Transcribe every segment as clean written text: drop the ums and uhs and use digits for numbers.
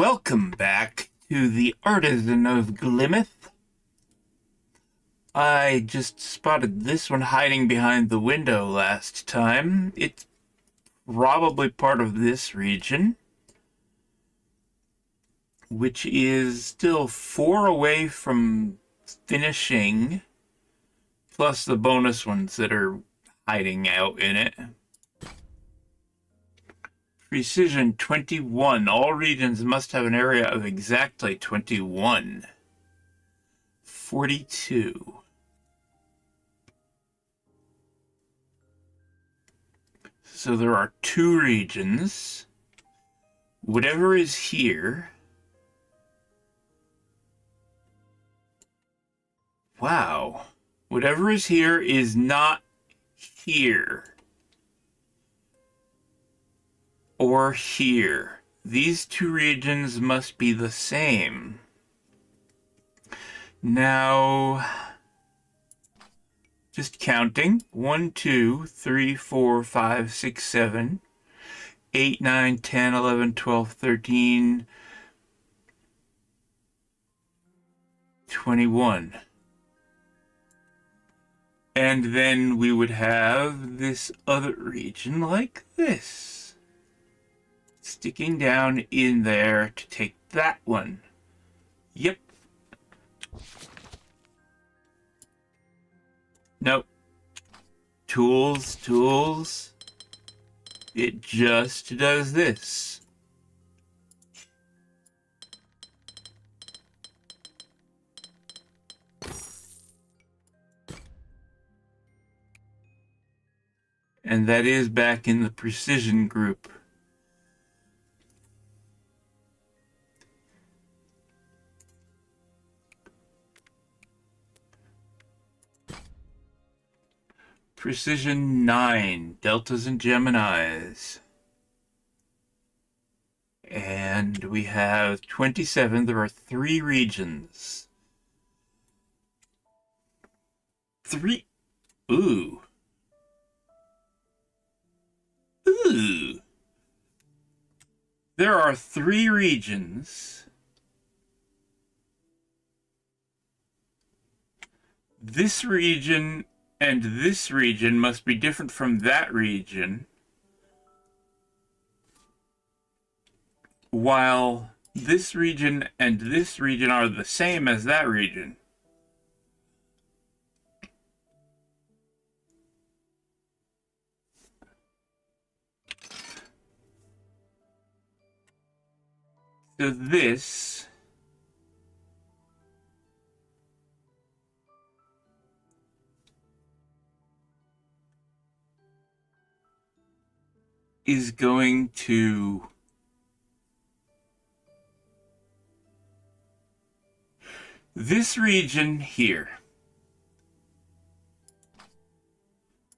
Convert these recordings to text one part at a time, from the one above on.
Welcome back to the Artisan of Glimmith. I just spotted this one hiding behind the window last time. It's probably part of this region, which is still 4 away from finishing, plus the bonus ones that are hiding out in it. Precision 21. All regions must have an area of exactly 21. 42. So there are 2 regions. Whatever is here. Wow. Whatever is here is not here. Or here. These 2 regions must be the same. Now, just counting. 1, 2, 3, 4, 5, 6, 7, 8, 9, 10, 11, 12, 13, 21. And then we would have this other region like this. Sticking down in there to take that one. Yep. Nope. Tools. It just does this. And that is back in the precision group. Precision 9, Deltas and Geminis. And we have 27. There are 3 regions. 3. Ooh. There are 3 regions. This region and this region must be different from that region, while this region and this region are the same as that region. So this is going to this region here.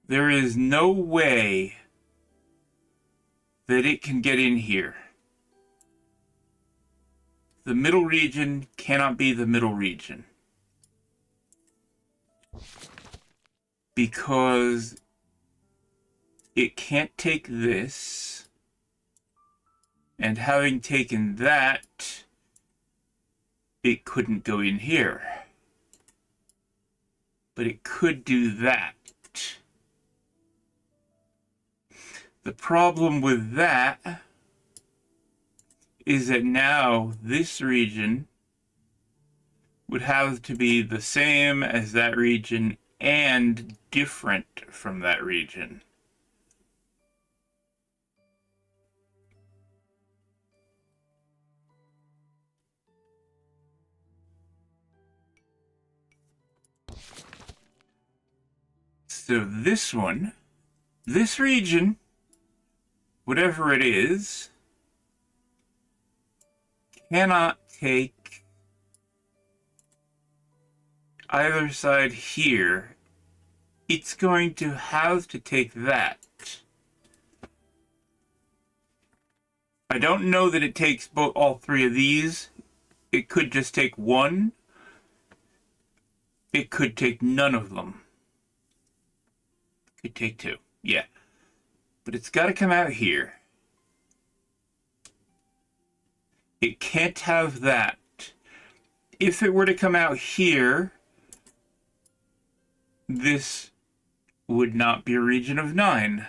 There is no way that it can get in here. The middle region cannot be the middle region, because it can't take this, and having taken that, it couldn't go in here. But it could do that. The problem with that is that now this region would have to be the same as that region and different from that region. So this one, this region, whatever it is, cannot take either side here. It's going to have to take that. I don't know that it takes all 3 of these. It could just take one. It could take none of them. Could take 2. Yeah. But it's got to come out here. It can't have that. If it were to come out here, this would not be a region of 9.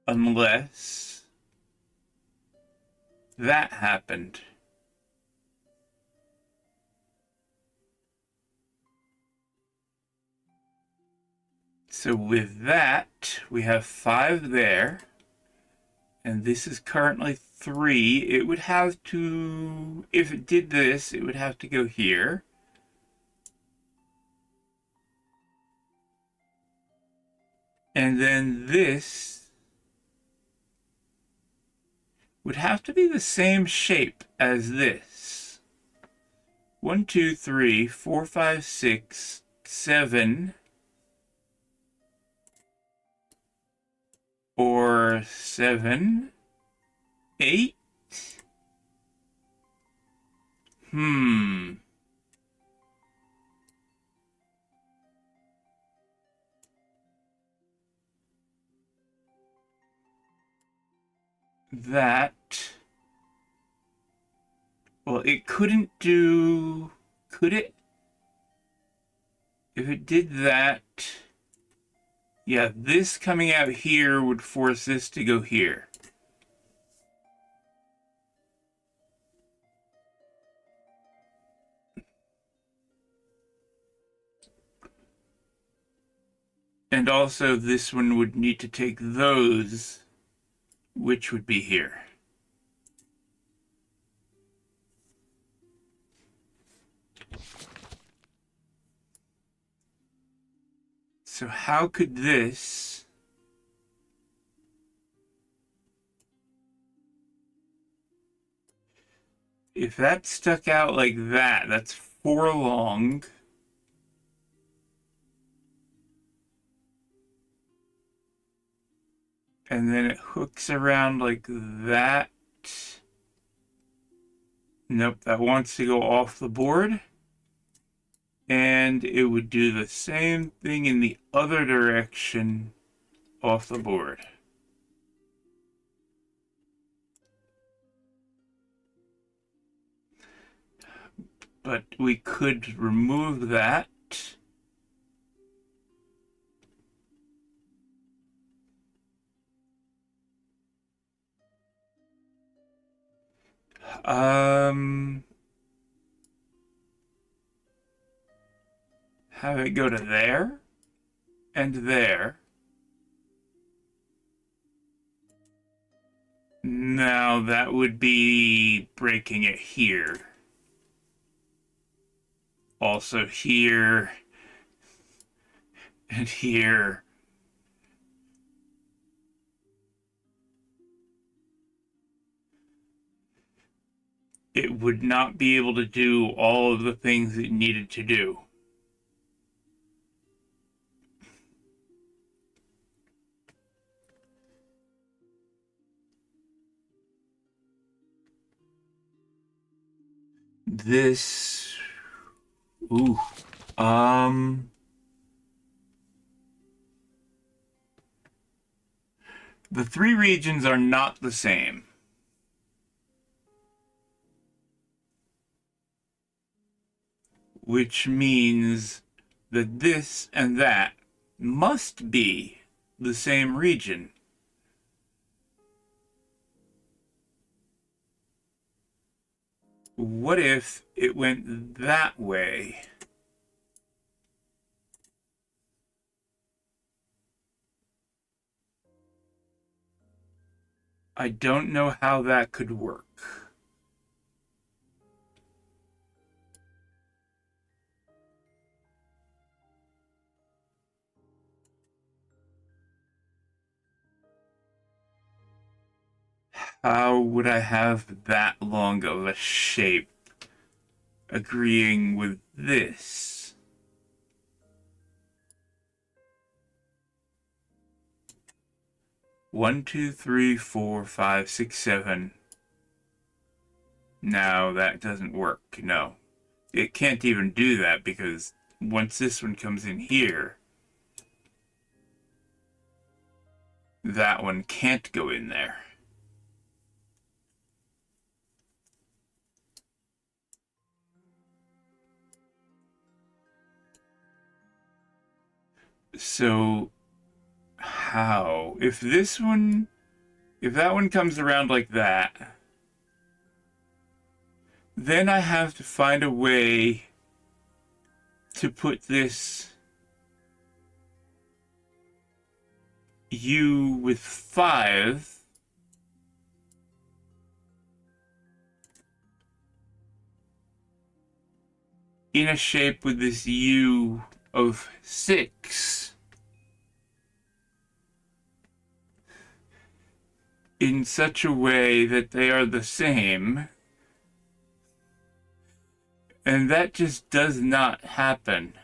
Unless that happened. So with that, we have 5 there. And this is currently 3. It would have to, if it did this, it would have to go here. And then this would have to be the same shape as this. 1, 2, 3, 4, 5, 6, 7, or 7, 8. That, well, it couldn't do, could it? If it did that, yeah, this coming out here would force this to go here. And also this one would need to take those, which would be here. So how could this if that stuck out like that, that's 4 long. And then it hooks around like that. Nope, that wants to go off the board. And it would do the same thing in the other direction off the board. But we could remove that. Have it go to there and there. Now that would be breaking it here. Also here and here. It would not be able to do all of the things it needed to do. This, ooh, the 3 regions are not the same. Which means that this and that must be the same region. What if it went that way? I don't know how that could work. How would I have that long of a shape agreeing with this? One, two, three, four, five, six, 7. No, that doesn't work. No. It can't even do that because once this one comes in here, that one can't go in there. So how? If that one comes around like that, then I have to find a way to put this U with 5 in a shape with this U of 6 in such a way that they are the same. And that just does not happen.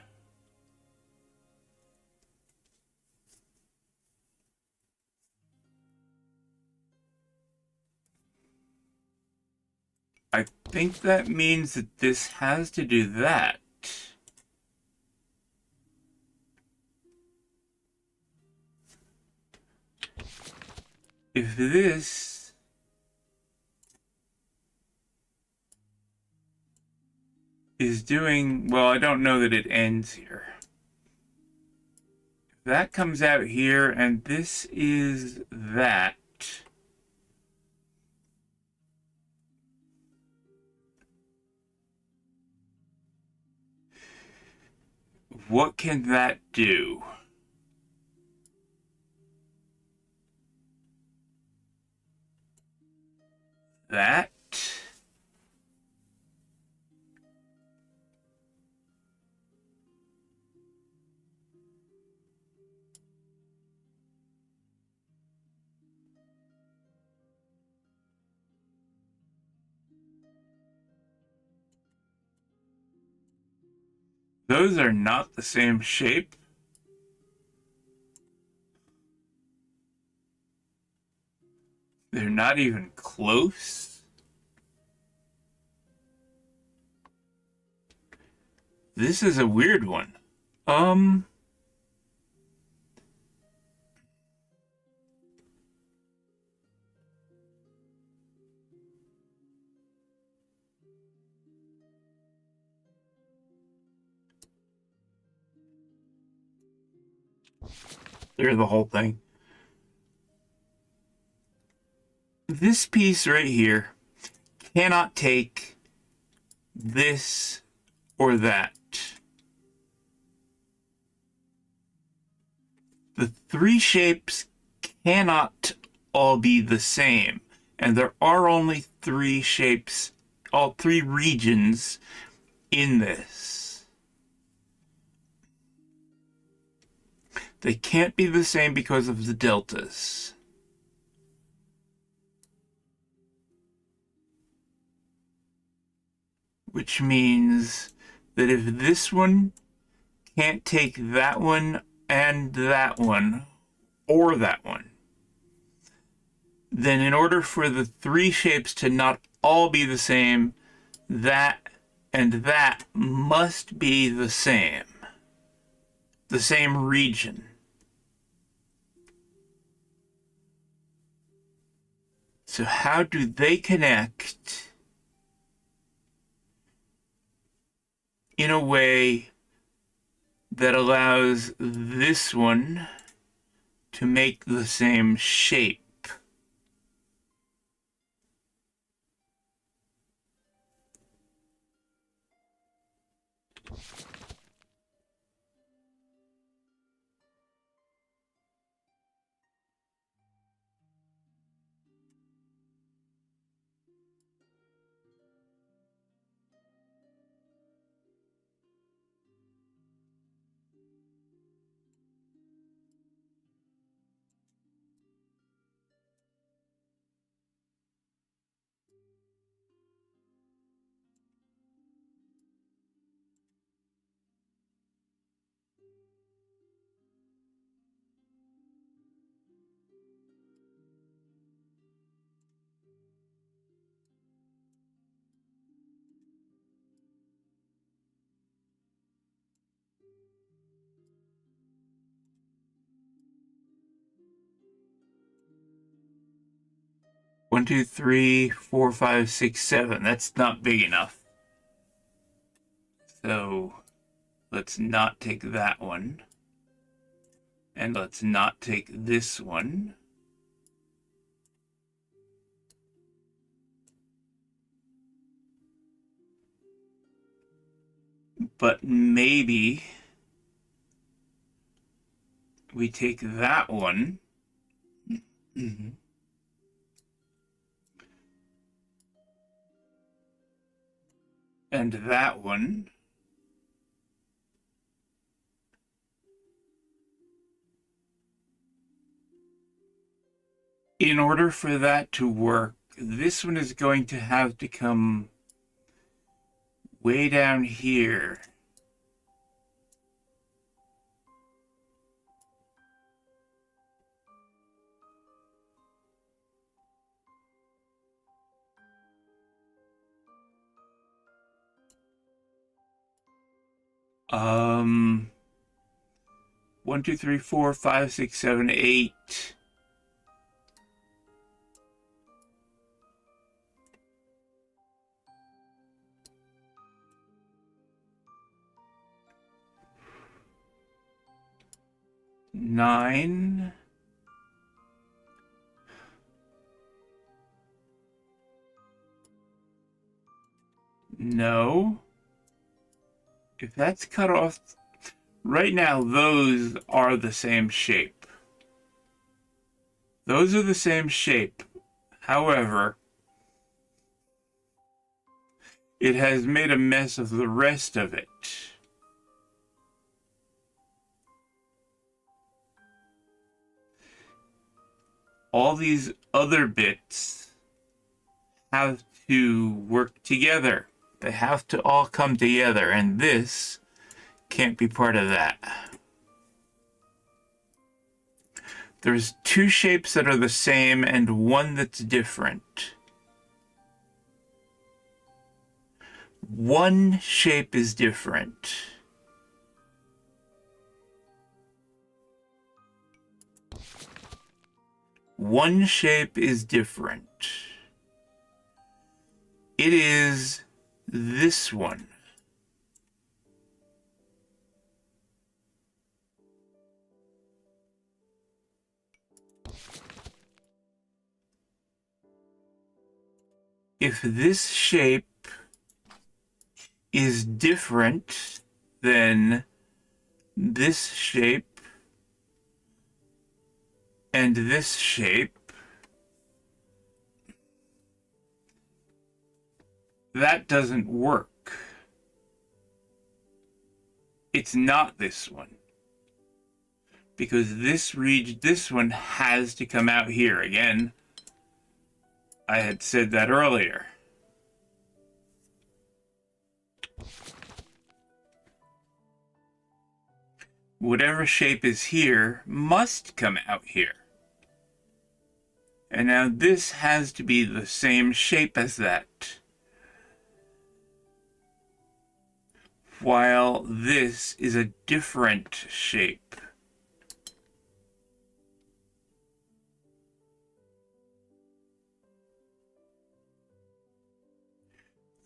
I think that means that this has to do that. If this is doing, well, I don't know that it ends here. If that comes out here and this is that, what can that do? That? Those are not the same shape. They're not even close. This is a weird one. There's the whole thing. This piece right here cannot take this or that. The 3 shapes cannot all be the same, and there are only 3 shapes, all 3 regions in this. They can't be the same because of the deltas. Which means that if this one can't take that one and that one, or that one, then in order for the 3 shapes to not all be the same, that and that must be the same region. So how do they connect in a way that allows this one to make the same shape? 1, 2, 3, 4, 5, 6, 7. That's not big enough. So let's not take that one. And let's not take this one. But maybe we take that one. Mm-hmm. And that one. In order for that to work, this one is going to have to come way down here. Um, 1, 2, 3, 4, 5, 6, 7, 8. Nine. No. If that's cut off, right now those are the same shape. Those are the same shape. However, it has made a mess of the rest of it. All these other bits have to work together. They have to all come together, and this can't be part of that. There's two shapes that are the same and one that's different. One shape is different. One shape is different. It is this one. If this shape is different than this shape and this shape, that doesn't work. It's not this one. Because this one has to come out here. Again, I had said that earlier. Whatever shape is here must come out here. And now this has to be the same shape as that. While this is a different shape.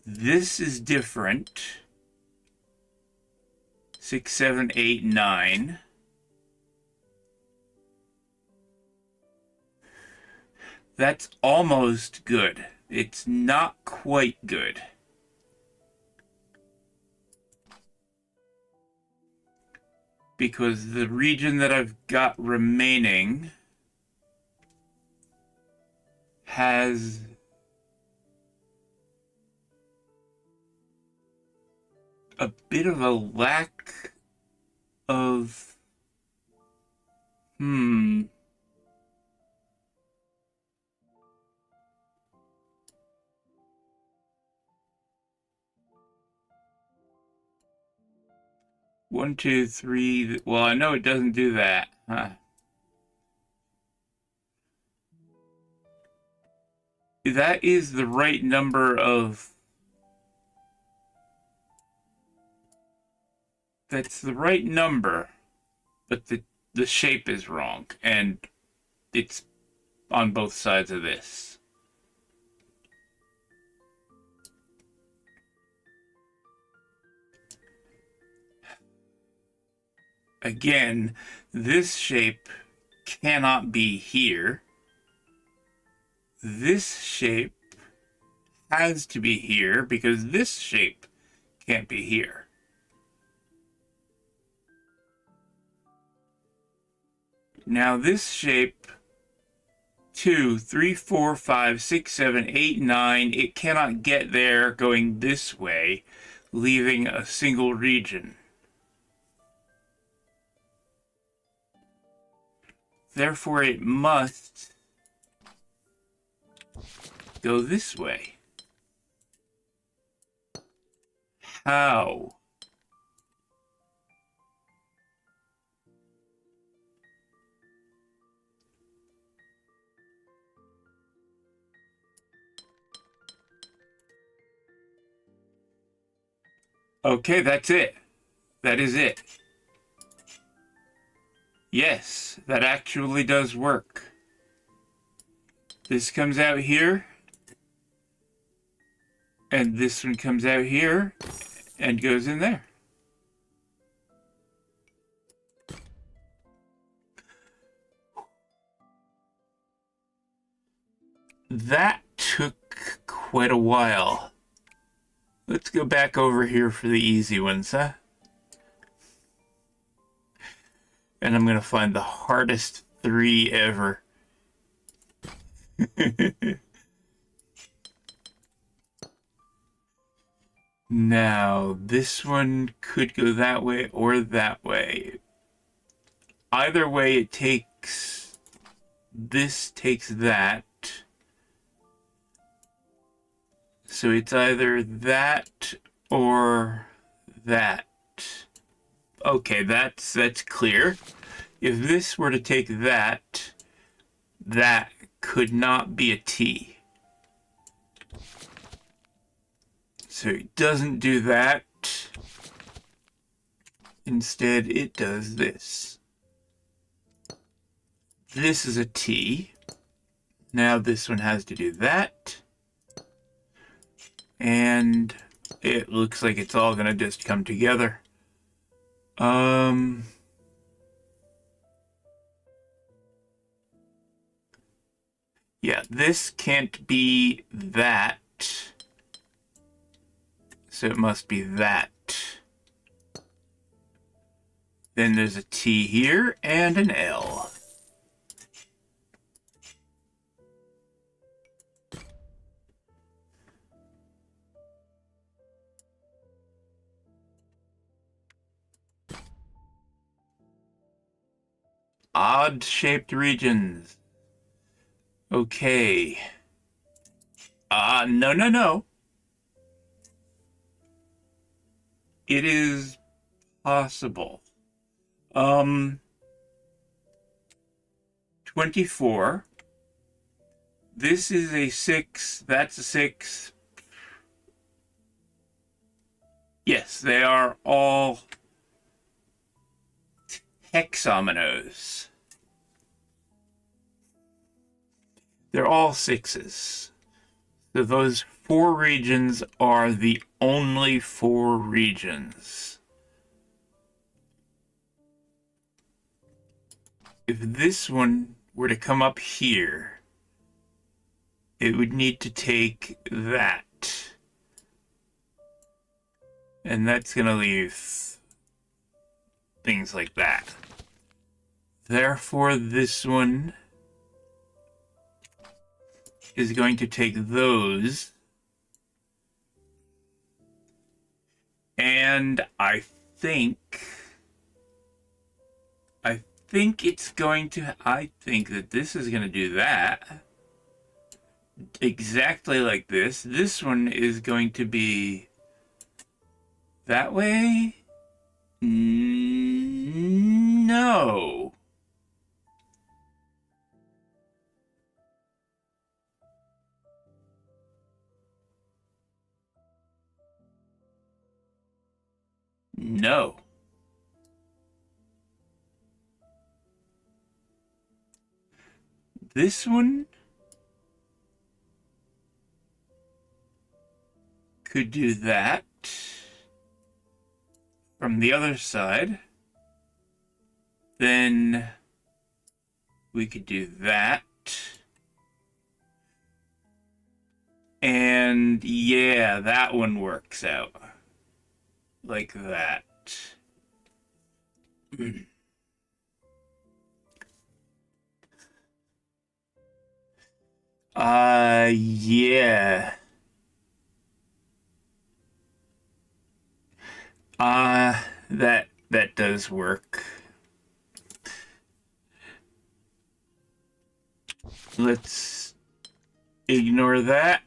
This is different. 6, 7, 8, 9. That's almost good. It's not quite good. Because the region that I've got remaining has a bit of a lack of 1, 2, 3. Well, I know it doesn't do that. That is the right number of... That's the right number, but the shape is wrong, and it's on both sides of this. Again, this shape cannot be here. This shape has to be here because this shape can't be here. Now this shape, 2, 3, 4, 5, 6, 7, 8, 9, it cannot get there going this way, leaving a single region. Therefore, it must go this way. How? Okay, that's it. That is it. Yes, that actually does work. This comes out here, and this one comes out here, and goes in there. That took quite a while. Let's go back over here for the easy ones, huh? And I'm going to find the hardest 3 ever. Now, this one could go that way or that way. Either way, it takes... This takes that. So it's either that or that. Okay, that's clear. If this were to take that, that could not be a T. So it doesn't do that. Instead, it does this. This is a T. Now this one has to do that. And it looks like it's all gonna just come together. Yeah, this can't be that. So it must be that. Then there's a T here and an L. Odd-shaped regions. Okay. No. It is possible. 24. This is a 6. That's a 6. Yes, they are all hexomenos. They're all 6s. So those 4 regions are the only 4 regions. If this one were to come up here, it would need to take that. And that's going to leave things like that. Therefore, this one is going to take those. And I think it's going to, I think that this is going to do that. Exactly like this. This one is going to be that way. No. No. This one could do that from the other side. Then we could do that. And yeah, that one works out. Like that. Yeah. That does work. Let's ignore that.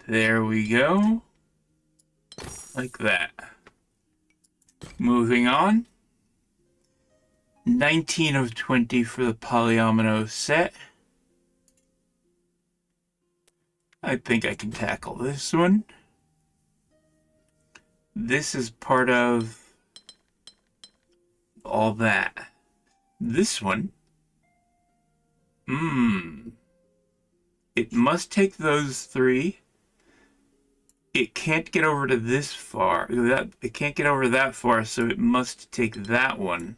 There we go. Like that. Moving on. 19 of 20 for the polyomino set. I think I can tackle this one. This is part of all that. This one. It must take those three. It can't get over to this far. It can't get over that far, so it must take that one.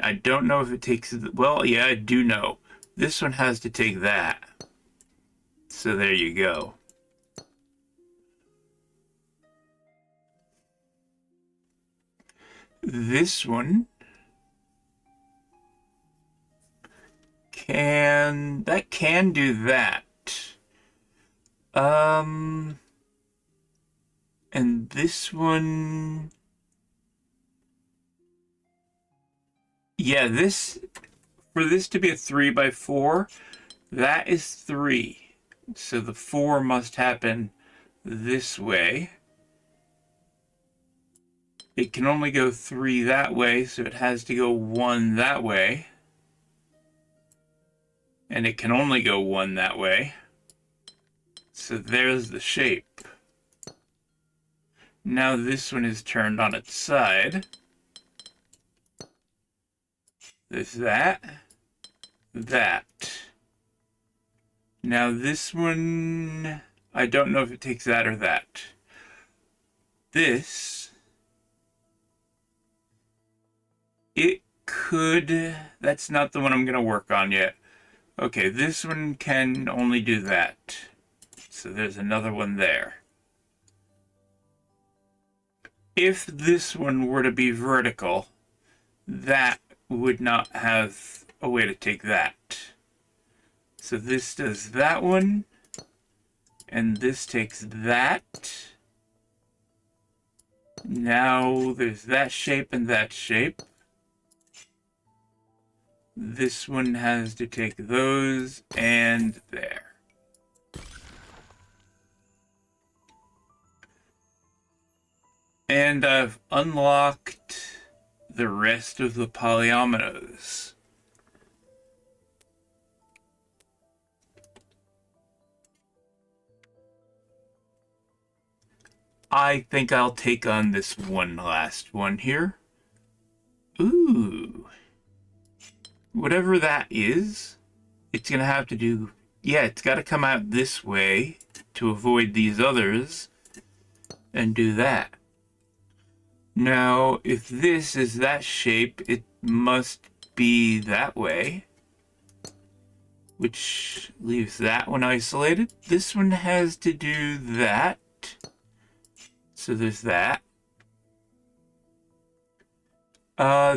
I don't know if it takes... Well, yeah, I do know. This one has to take that. So there you go. This one can do that. And this one, yeah, for this to be a 3x4, that is 3. So the 4 must happen this way. It can only go 3 that way, so it has to go 1 that way. And it can only go 1 that way. So there's the shape. Now this one is turned on its side. There's that. That. Now this one, I don't know if it takes that or that. This, it could, that's not the one I'm going to work on yet. Okay, this one can only do that. So there's another one there. If this one were to be vertical, that would not have a way to take that. So this does that one, and this takes that. Now there's that shape and that shape. This one has to take those and there. And I've unlocked the rest of the polyominoes. I think I'll take on this one last one here. Ooh. Whatever that is, it's going to have to do... Yeah, it's got to come out this way to avoid these others and do that. Now, if this is that shape, it must be that way, which leaves that one isolated. This one has to do that. So there's that.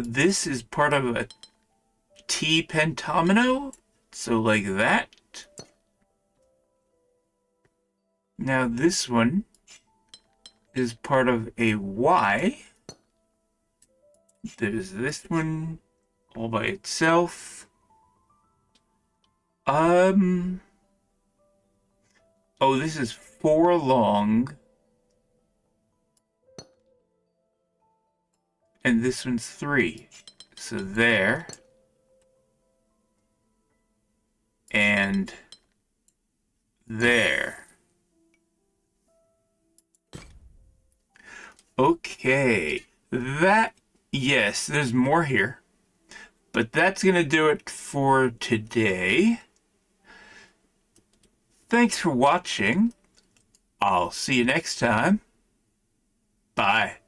This is part of a T pentomino, so like that. Now this one is part of a Y. There's this one all by itself. Oh, this is 4 long. And this one's 3. So there. And there. Okay, that, yes, there's more here, but that's going to do it for today. Thanks for watching. I'll see you next time. Bye.